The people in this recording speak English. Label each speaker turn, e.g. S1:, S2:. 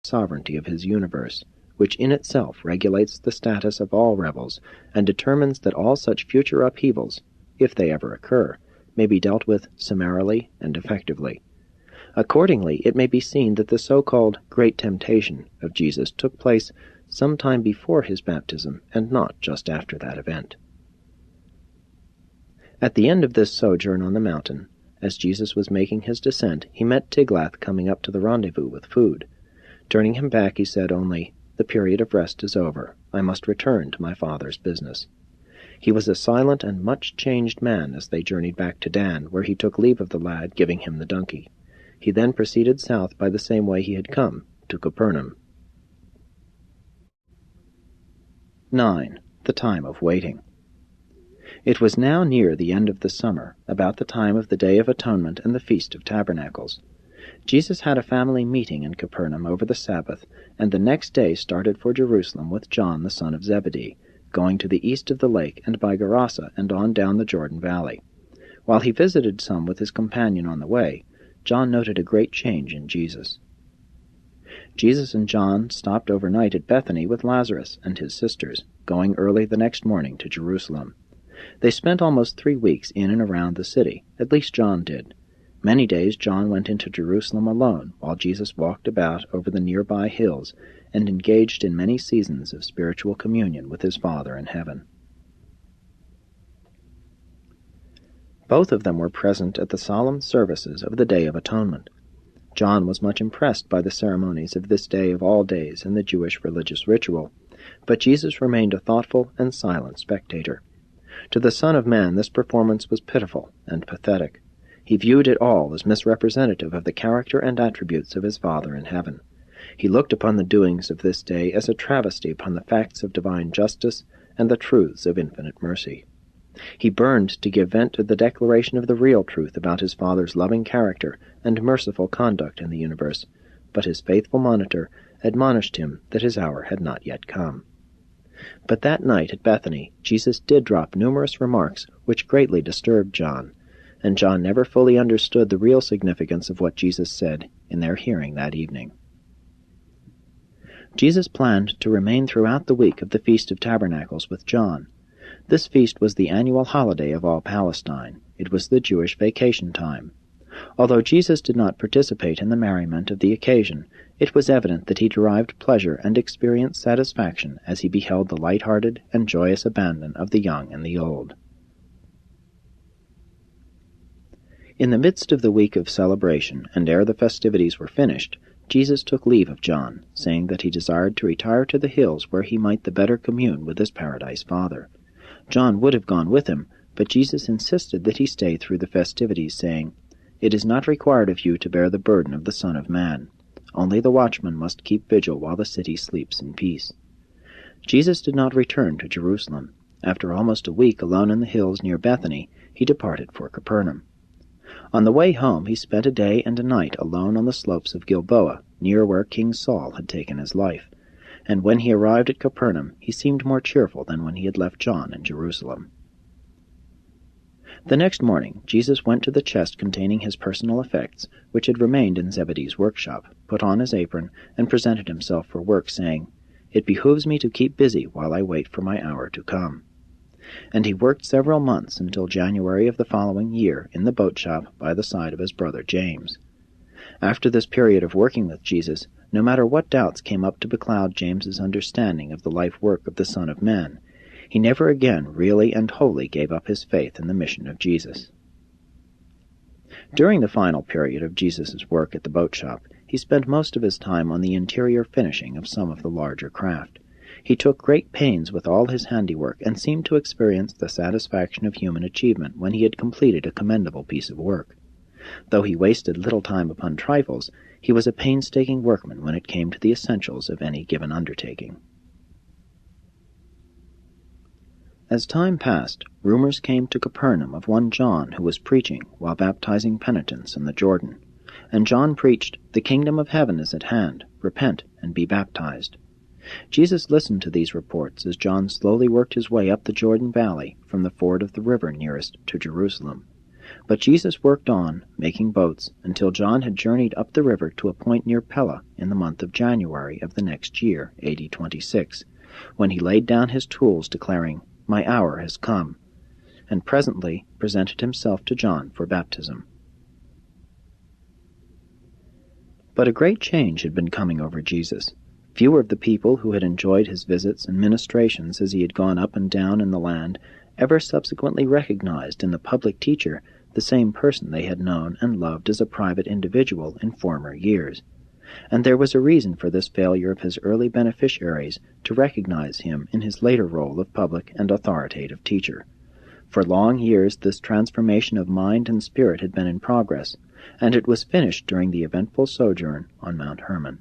S1: sovereignty of his universe, which in itself regulates the status of all rebels and determines that all such future upheavals, if they ever occur, may be dealt with summarily and effectively. Accordingly, it may be seen that the so-called Great Temptation of Jesus took place some time before his baptism and not just after that event. At the end of this sojourn on the mountain, as Jesus was making his descent, he met Tiglath coming up to the rendezvous with food. Turning him back, he said only, "The period of rest is over. I must return to my father's business." He was a silent and much changed man as they journeyed back to Dan, where he took leave of the lad, giving him the donkey. He then proceeded south by the same way he had come, to Capernaum. 9. The time of waiting. It was now near the end of the summer, about the time of the Day of Atonement and the Feast of Tabernacles. Jesus had a family meeting in Capernaum over the Sabbath, and the next day started for Jerusalem with John the son of Zebedee, going to the east of the lake and by Gerasa and on down the Jordan Valley. While he visited some with his companion on the way, John noted a great change in Jesus. Jesus and John stopped overnight at Bethany with Lazarus and his sisters, going early the next morning to Jerusalem. They spent almost 3 weeks in and around the city, at least John did. Many days John went into Jerusalem alone, while Jesus walked about over the nearby hills and engaged in many seasons of spiritual communion with his Father in heaven. Both of them were present at the solemn services of the Day of Atonement. John was much impressed by the ceremonies of this day of all days in the Jewish religious ritual, but Jesus remained a thoughtful and silent spectator. To the Son of Man this performance was pitiful and pathetic. He viewed it all as misrepresentative of the character and attributes of his Father in heaven. He looked upon the doings of this day as a travesty upon the facts of divine justice and the truths of infinite mercy. He burned to give vent to the declaration of the real truth about his Father's loving character and merciful conduct in the universe, but his faithful monitor admonished him that his hour had not yet come. But that night at Bethany, Jesus did drop numerous remarks which greatly disturbed John, and John never fully understood the real significance of what Jesus said in their hearing that evening. Jesus planned to remain throughout the week of the Feast of Tabernacles with John. This feast was the annual holiday of all Palestine. It was the Jewish vacation time. Although Jesus did not participate in the merriment of the occasion, it was evident that he derived pleasure and experienced satisfaction as he beheld the light-hearted and joyous abandon of the young and the old. In the midst of the week of celebration, and ere the festivities were finished, Jesus took leave of John, saying that he desired to retire to the hills where he might the better commune with his paradise Father. John would have gone with him, but Jesus insisted that he stay through the festivities, saying, "It is not required of you to bear the burden of the Son of Man. Only the watchman must keep vigil while the city sleeps in peace." Jesus did not return to Jerusalem. After almost a week alone in the hills near Bethany, he departed for Capernaum. On the way home he spent a day and a night alone on the slopes of Gilboa, near where King Saul had taken his life. And when he arrived at Capernaum, he seemed more cheerful than when he had left John in Jerusalem. The next morning, Jesus went to the chest containing his personal effects, which had remained in Zebedee's workshop, put on his apron, and presented himself for work, saying, "It behooves me to keep busy while I wait for my hour to come." And he worked several months until January of the following year in the boat shop by the side of his brother James. After this period of working with Jesus, no matter what doubts came up to becloud James's understanding of the life-work of the Son of Man, he never again really and wholly gave up his faith in the mission of Jesus. During the final period of Jesus' work at the boat shop, he spent most of his time on the interior finishing of some of the larger craft. He took great pains with all his handiwork, and seemed to experience the satisfaction of human achievement when he had completed a commendable piece of work. Though he wasted little time upon trifles, he was a painstaking workman when it came to the essentials of any given undertaking. As time passed, rumors came to Capernaum of one John who was preaching while baptizing penitents in the Jordan. And John preached, "The kingdom of heaven is at hand. Repent and be baptized." Jesus listened to these reports as John slowly worked his way up the Jordan Valley from the ford of the river nearest to Jerusalem. But Jesus worked on, making boats, until John had journeyed up the river to a point near Pella in the month of January of the next year, A.D. 26, when he laid down his tools, declaring, "My hour has come," and presently presented himself to John for baptism. But a great change had been coming over Jesus. Fewer of the people who had enjoyed his visits and ministrations as he had gone up and down in the land ever subsequently recognized in the public teacher the same person they had known and loved as a private individual in former years. And there was a reason for this failure of his early beneficiaries to recognize him in his later role of public and authoritative teacher. For long years this transformation of mind and spirit had been in progress, and it was finished during the eventful sojourn on Mount Hermon.